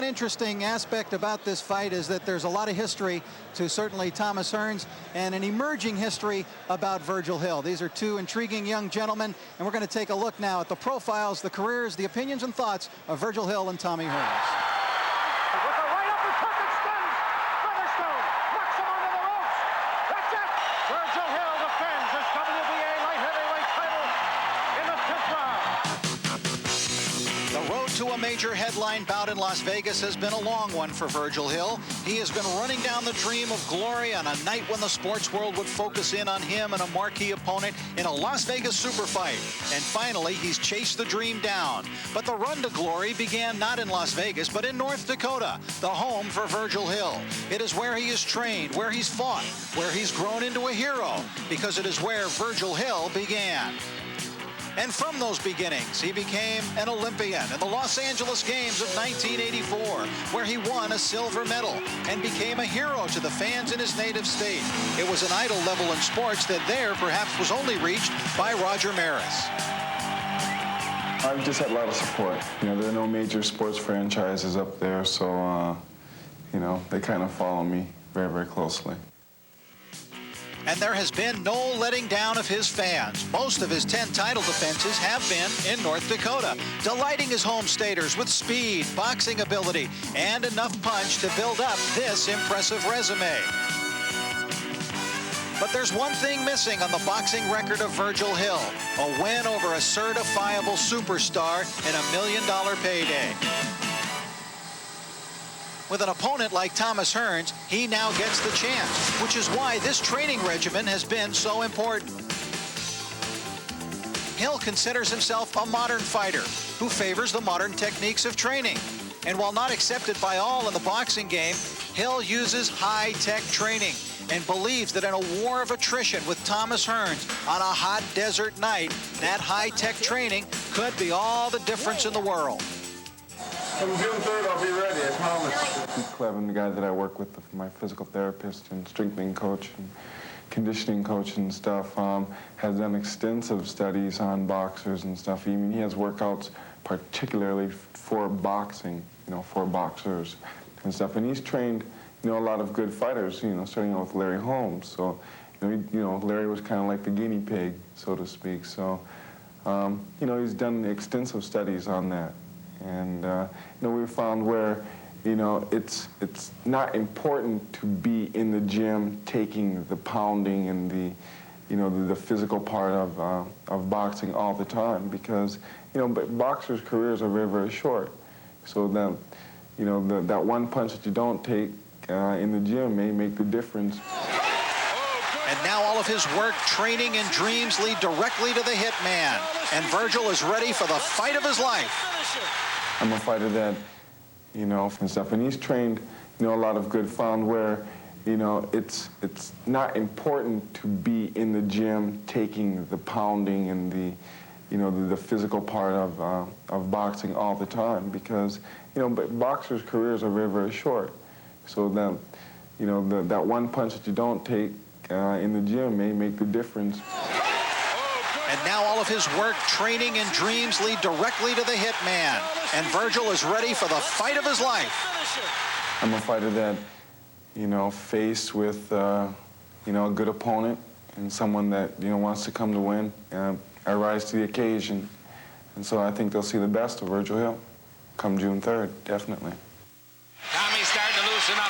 Interesting aspect about this fight is that there's a lot of history to certainly Thomas Hearns and an emerging history about Virgil Hill. These are two intriguing young gentlemen, and we're going to take a look now at the profiles, the careers, the opinions and thoughts of Virgil Hill and Tommy Hearns. With a right uppercut that stuns Featherstone, knocks him onto the ropes. That's it. Virgil Hill defends his WBA light heavyweight title in the 5th round. The road to a major headline bout in Las Vegas has been a long one for Virgil Hill. He has been running down the dream of glory on a night when the sports world would focus in on him and a marquee opponent in a Las Vegas super fight. And finally, he's chased the dream down. But the run to glory began not in Las Vegas, but in North Dakota, the home for Virgil Hill. It is where he is trained, where he's fought, where he's grown into a hero, because it is where Virgil Hill began. And from those beginnings, he became an Olympian in the Los Angeles Games of 1984, where he won a silver medal and became a hero to the fans in his native state. It was an idol level in sports that there perhaps was only reached by Roger Maris. I've just had a lot of support. You know, there are no major sports franchises up there, so, you know, they kind of follow me very, very closely. And there has been no letting down of his fans. Most of his 10 title defenses have been in North Dakota, delighting his home staters with speed, boxing ability, and enough punch to build up this impressive resume. But there's one thing missing on the boxing record of Virgil Hill, a win over a certifiable superstar in $1 million payday. With an opponent like Thomas Hearns, he now gets the chance, which is why this training regimen has been so important. Hill considers himself a modern fighter who favors the modern techniques of training. And while not accepted by all in the boxing game, Hill uses high-tech training and believes that in a war of attrition with Thomas Hearns on a hot desert night, that high-tech training could be all the difference in the world. On June 3rd, I'll be ready, I promise. Steve Clevin, the guy that I work with, my physical therapist and strengthening coach and conditioning coach and stuff, has done extensive studies on boxers and stuff. I mean, he has workouts particularly for boxing, you know, for boxers and stuff. And he's trained, you know, a lot of good fighters, you know, starting out with Larry Holmes. So, you know, Larry was kind of like the guinea pig, so to speak. So, you know, he's done extensive studies on that. And, you know, we found where, you know, it's not important to be in the gym taking the pounding and the, you know, the physical part of boxing all the time, because, you know, boxers' careers are very, very short. So that, you know, that one punch that you don't take in the gym may make the difference. And now all of his work, training, and dreams lead directly to the hitman. And Virgil is ready for the fight of his life. I'm a fighter that, you know, and stuff, and he's trained, you know, a lot of good found where, you know, it's not important to be in the gym taking the pounding and the, you know, the physical part of boxing all the time, because, you know, boxers' careers are very, very short. So that, you know, that one punch that you don't take in the gym may make the difference. And now all of his work, training, and dreams lead directly to the hitman. And Virgil is ready for the fight of his life. I'm a fighter that, you know, faced with, you know, a good opponent and someone that, you know, wants to come to win. I rise to the occasion. And so I think they'll see the best of Virgil Hill come June 3rd, definitely.